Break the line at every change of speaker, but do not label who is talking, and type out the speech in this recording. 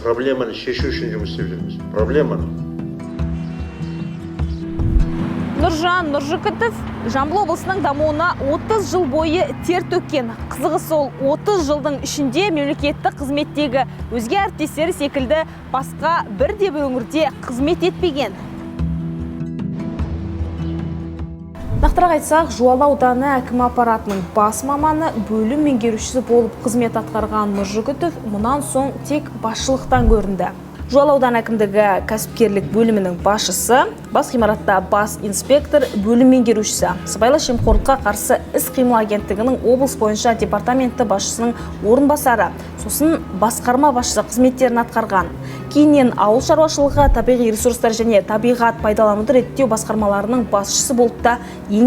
проблеманы шешу үшін жұмыс істеп жүрміз. Проблеманы.
Нұржан Нұржықытов Жамбыл облысының дамуына 30 жыл бойы тер төккен. Қызығы сол 30 жылдың ішінде мемлекеттік қызметтегі өзге әріптестері секілді басқа бірде бір өңірде қызмет етпеген. Нақтырақ айтсақ, Жуалы ауданы әкім аппаратының бас маманы, бөлім меңгерушісі болып қызмет атқарған Нұржықытов мұнан соң тек басшылықтан көрінді. Жуалы ауданы әкімдігі кәсіпкерлік бөлімінің басшысы, бас ғимаратта бас инспектор, бөлім меңгерушісі, сыбайлас жемқорлыққа қарсы іс-қимыл агенттігінің облыс бойынша департаменті басшысының орынбасары, сосын басқарма басшысы қызметтерін атқарған. Кейіннен ауыл шаруашылығы, табиғи ресурстар және табиғат пайдалануды реттеу басқармаларының басшысы болып та